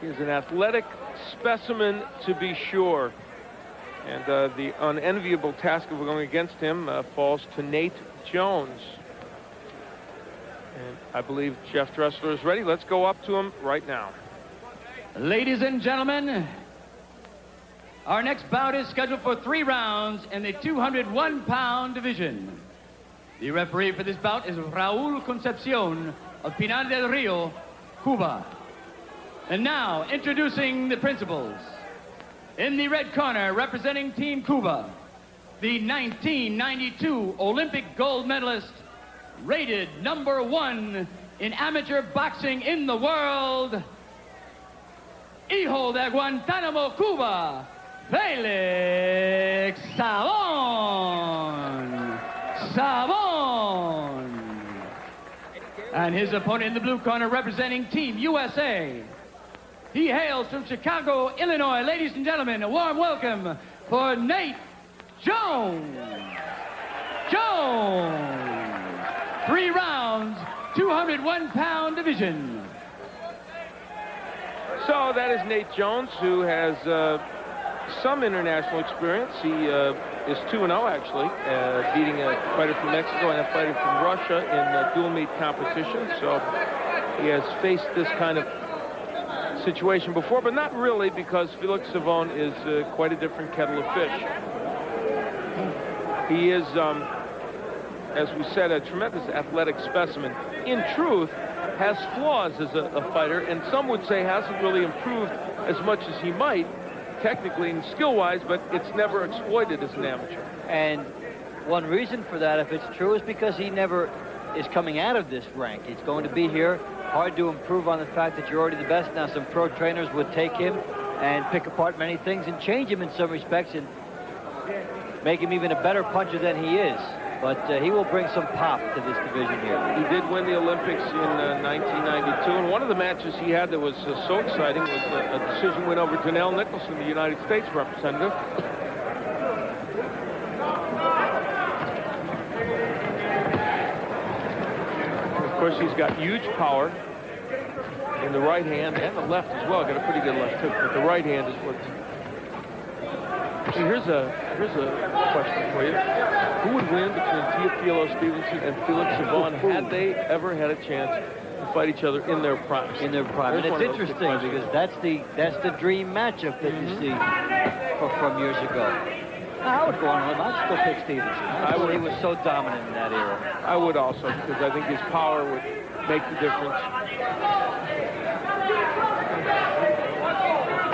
He is an athletic specimen, to be sure. And the unenviable task of going against him falls to Nate Jones. And I believe Jeff Dressler is ready. Let's go up to him right now. Ladies and gentlemen, our next bout is scheduled for 3 rounds in the 201-pound division. The referee for this bout is Raul Concepcion of Pinar del Rio, Cuba. And now, introducing the principals. In the red corner, representing Team Cuba, the 1992 Olympic gold medalist, rated #1 in amateur boxing in the world, Hijo de Guantanamo, Cuba, Felix Savon. Savon. And his opponent in the blue corner, representing Team USA. He hails from Chicago, Illinois. Ladies and gentlemen, a warm welcome for Nate Jones. 3 rounds, 201-pound division. So that is Nate Jones, who has some international experience. He is 2-0, actually, beating a fighter from Mexico and a fighter from Russia in dual meet competition. So he has faced this kind of situation before, but not really, because Felix Savon is quite a different kettle of fish. He is, as we said, a tremendous athletic specimen. In truth, has flaws as a fighter, and some would say hasn't really improved as much as he might, technically and skill-wise, but it's never exploited as an amateur. And one reason for that, if it's true, is because he never is coming out of this rank. He's going to be here. Hard to improve on the fact that you're already the best. Now, some pro trainers would take him and pick apart many things and change him in some respects and make him even a better puncher than he is. But he will bring some pop to this division here. He did win the Olympics in 1992, and one of the matches he had that was so exciting was a decision win over Janelle Nicholson, the United States representative. Of course, he's got huge power in the right hand and the left as well. Got a pretty good left hook, but the right hand is what. Here's a question for you. Who would win between Teofilo Stevenson and Felix Savon had they ever had a chance to fight each other in their primes? In their prime. And it's interesting because that's the dream matchup that you see from years ago. I would go on him. I'd still pick Stevenson. He was so dominant in that era. I would also, because I think his power would make the difference.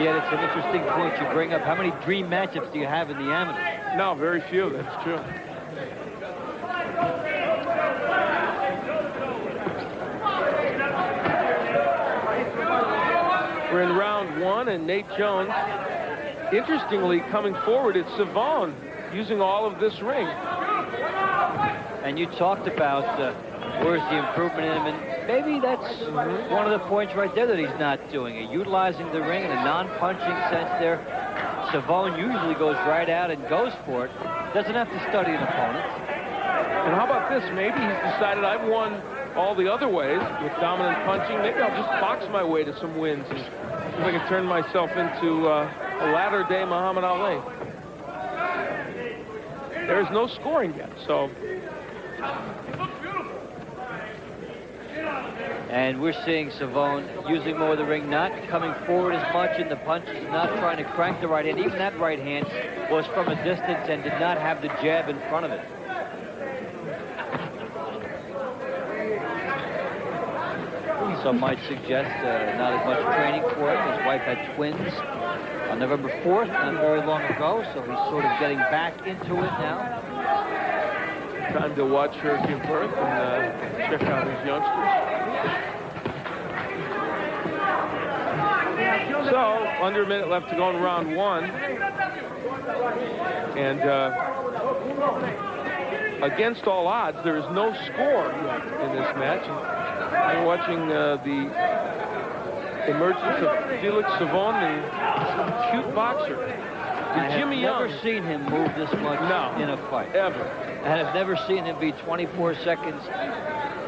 Yet it's an interesting point you bring up. How many dream matchups do you have in the amateurs? No, very few. That's true. We're in round 1, and Nate Jones, interestingly, coming forward, it's Savon using all of this ring. And you talked about where's the improvement in him, and maybe that's one of the points right there that he's not doing it. Utilizing the ring in a non-punching sense there. Savon usually goes right out and goes for it. Doesn't have to study an opponent. And how about this? Maybe he's decided I've won all the other ways with dominant punching. Maybe I'll just box my way to some wins and see if I can turn myself into a latter-day Muhammad Ali. There's no scoring yet, so... And we're seeing Savon using more of the ring, not coming forward as much in the punches, not trying to crank the right hand. Even that right hand was from a distance and did not have the jab in front of it. Some might suggest not as much training for him. His wife had twins on November 4th, not very long ago, so he's sort of getting back into it now. Time to watch her give birth and check out his youngsters. So, under a minute left to go in round 1. And against all odds, there is no score yet in this match. And we're watching the emergence of Felix Savon, the cute boxer. Jimmy Young. I've never seen him move this much in a fight. Ever. And I've never seen him be 24 seconds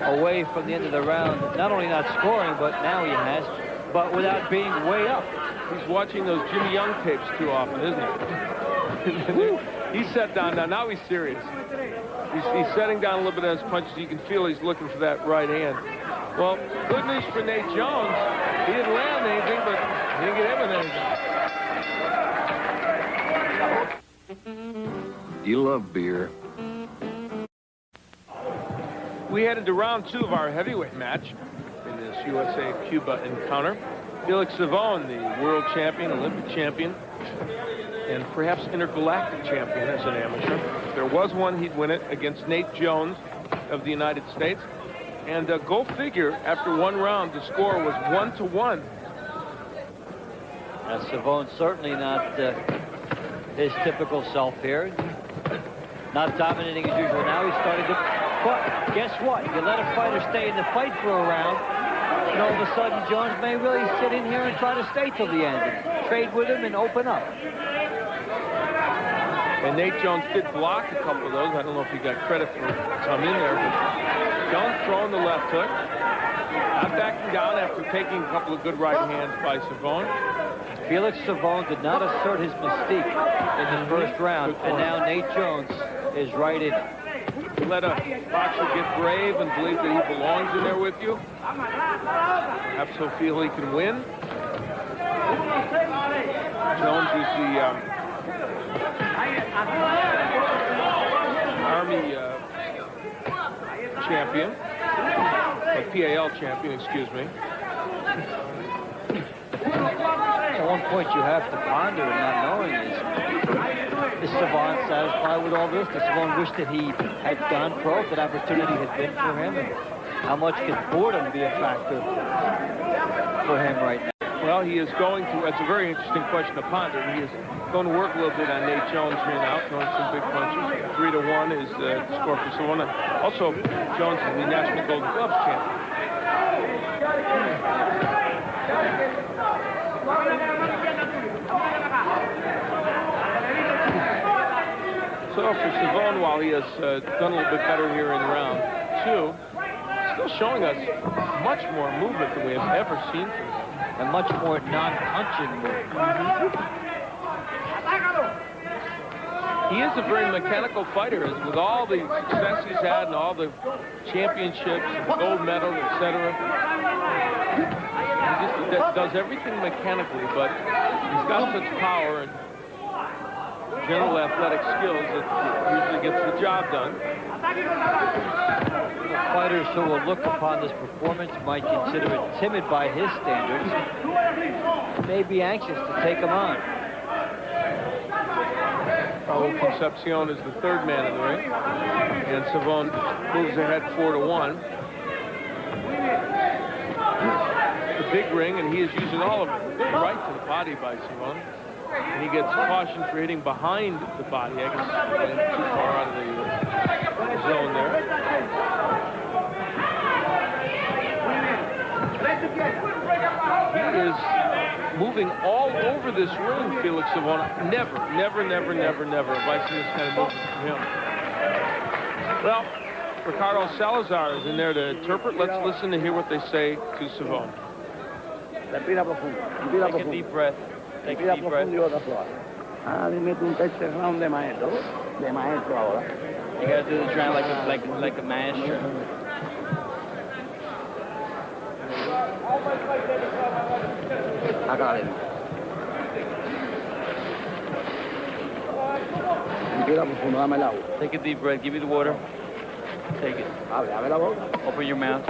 away from the end of the round. Not only not scoring, but now he has but without being way up. He's watching those Jimmy Young tapes too often, isn't he? He's set down now. Now he's serious. He's setting down a little bit of his punches. You can feel he's looking for that right hand. Well, good news for Nate Jones. He didn't land anything, but he didn't get hit with anything. You love beer. We headed to round 2 of our heavyweight match in this USA-Cuba encounter. Felix Savon, the world champion, Olympic champion, and perhaps intergalactic champion as an amateur. If there was one, he'd win it against Nate Jones of the United States. And go figure, after 1 round, the score was 1-1. Savon certainly not his typical self here. Not dominating as usual. Now he's starting to... But guess what? You let a fighter stay in the fight for a round, and all of a sudden Jones may really sit in here and try to stay till the end, and trade with him and open up. And Nate Jones did block a couple of those. I don't know if he got credit for some in there, but Jones throwing the left hook. Not backing down after taking a couple of good right hands by Savon. Felix Savon did not assert his mystique in the first round, and now Nate Jones is right in it. Let a boxer get brave and believe that he belongs in there with you. Perhaps he'll feel he can win. Jones was the Army champion, PAL champion, excuse me. At one point you have to ponder and not knowing is Savon satisfied with all this? Does Savon wish that he had gone pro, if that opportunity had been for him? And how much could boredom be a factor for him right now? Well, he is going to, that's a very interesting question to ponder. He is going to work a little bit on Nate Jones here now, throwing some big punches. 3-1 is the score for Savon. Also, Jones is the National Golden Gloves champion. So for Savon, while he has done a little bit better here in round 2, still showing us much more movement than we have ever seen from him. And much more non-punching movement. He is a very mechanical fighter, as with all the success he's had and all the championships, and the gold medal, etc. He just does everything mechanically, but he's got such power and general athletic skills that usually gets the job done. Fighters who will look upon this performance might consider it timid by his standards, may be anxious to take him on. Raul Concepcion is the 3rd man in the ring, and Savon moves ahead 4-1. The big ring, and he is using all of it. Right to the body by Savon. And he gets caution for hitting behind the body. I guess getting too far out of the zone there. He is moving all over this ring, Felix Savon. Never have I seen this kind of movement from him. Well, Ricardo Salazar is in there to interpret. Let's listen to hear what they say to Savon. Take a deep breath. Take a deep breath. You gotta do this round like a master. Take a deep breath. Give me the water. Take it. Open your mouth.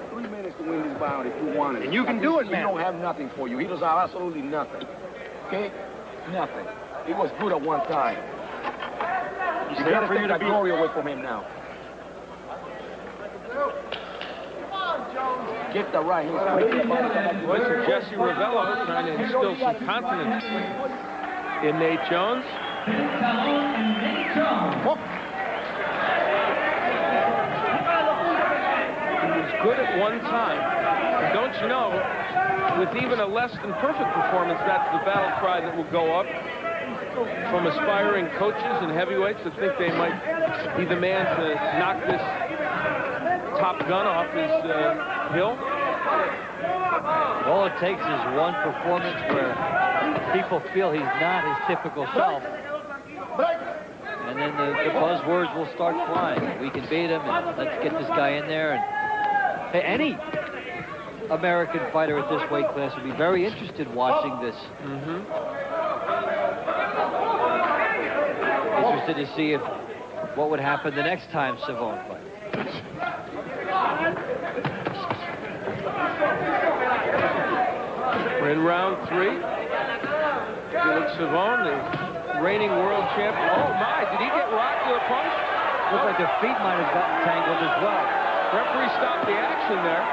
3 minutes to win this bout if you want it. And you can do it, man. He don't have nothing for you. He does have absolutely nothing. Okay? Nothing. He was good at one time. You gotta take that glory away from him now. Get the right hand. Voice of Jesse Ravello trying to instill some confidence in Nate Jones. Good at one time. And don't you know, with even a less than perfect performance, that's the battle cry that will go up from aspiring coaches and heavyweights that think they might be the man to knock this Top Gun off his hill. All it takes is one performance where people feel he's not his typical self. And then the buzzwords will start flying. We can beat him, and let's get this guy in there. And hey, any American fighter at this weight class would be very interested in watching this. Interested to see what would happen the next time Savo fights. We're in round 3. Felix Savo, the reigning world champion. Oh my, did he get rocked with a punch? Looked like their feet might have gotten tangled as well. Referee stopped the action there.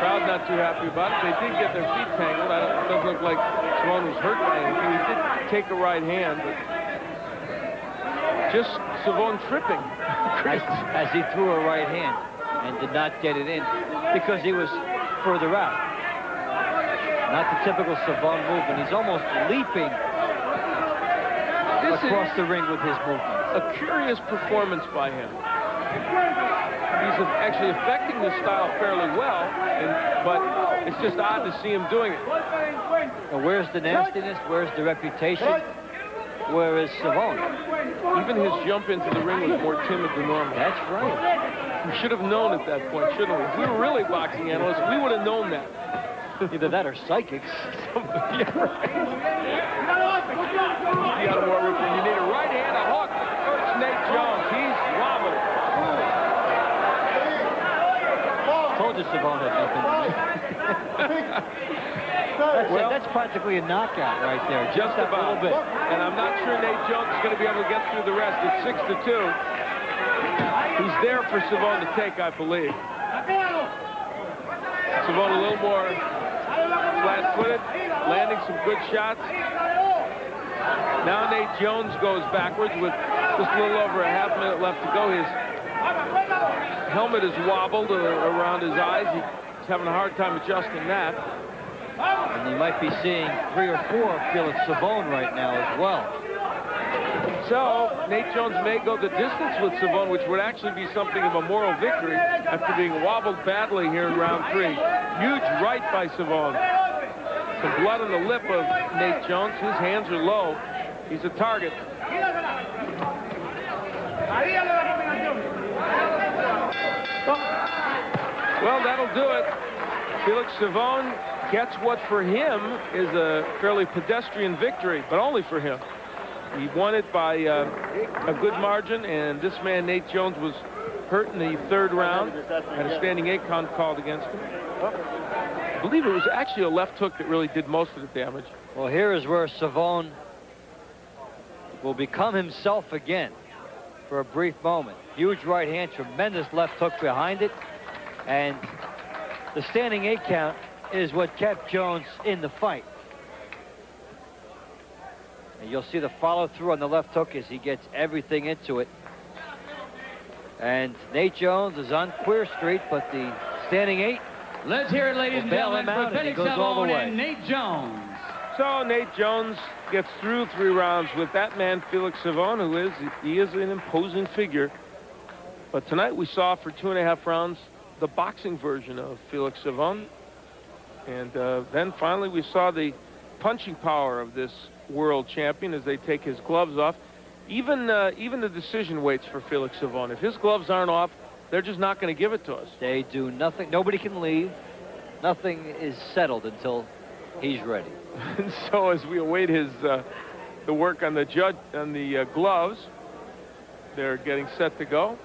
Crowd not too happy about it. They did get their feet tangled. It doesn't look like Savo was hurt by anything. He did take a right hand, but just Savo tripping. As he threw a right hand and did not get it in because he was further out. Not the typical Savo movement. He's almost leaping across the ring with his movement. A curious performance by him. He's actually affecting the style fairly well, but it's just odd to see him doing it. Now, where's the nastiness? Where's the reputation? Where is Savo? Even his jump into the ring was more timid than normal. That's right. We should have known at that point, shouldn't we? If we were really boxing analysts, we would have known that. Either that or psychics. Yeah, right. You got more room. You need a right hand, a hook. First, Nate Jones. He's wobbled. Told you Savo had nothing. That's practically a knockout right there. Just a about. little bit. And I'm not sure Nate Jones is going to be able to get through the rest. It's 6-2. He's there for Savo to take, I believe. Savo a little more flat-footed, landing some good shots. Now Nate Jones goes backwards with just a little over a half minute left to go. His helmet is wobbled around his eyes. He's having a hard time adjusting that. And you might be seeing 3 or 4 of Felix Savo right now as well. So Nate Jones may go the distance with Savo, which would actually be something of a moral victory after being wobbled badly here in round 3. Huge right by Savo. Some blood on the lip of Nate Jones. His hands are low. He's a target. Well, that'll do it. Felix Savo gets what for him is a fairly pedestrian victory, but only for him. He won it by a good margin, and this man, Nate Jones, was hurt in the 3rd round. Had a standing 8 count called against him. I believe it was actually a left hook that really did most of the damage. Well, here is where Savo will become himself again for a brief moment. Huge right hand, tremendous left hook behind it. And the standing 8 count is what kept Jones in the fight. And you'll see the follow-through on the left hook as he gets everything into it. And Nate Jones is on Queer Street, but the standing 8. Let's hear it, ladies and gentlemen, for Felix Savo and Nate Jones. So Nate Jones gets through 3 rounds with that man, Felix Savo, who is an imposing figure. But tonight we saw for 2.5 rounds the boxing version of Felix Savo. And then finally we saw the punching power of this world champion as they take his gloves off. Even the decision waits for Felix Savo. If his gloves aren't off, they're just not going to give it to us. They do nothing. Nobody can leave. Nothing is settled until he's ready. And so as we await his the work on the gloves, they're getting set to go.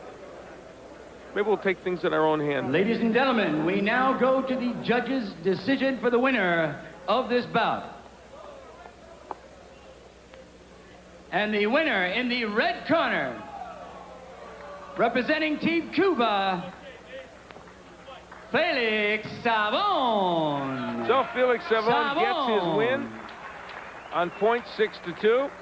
Maybe we'll take things in our own hands. Ladies and gentlemen, we now go to the judge's decision for the winner of this bout. And the winner in the red corner, representing Team Cuba, Felix Savo. So Felix Savo gets his win on point 6-2.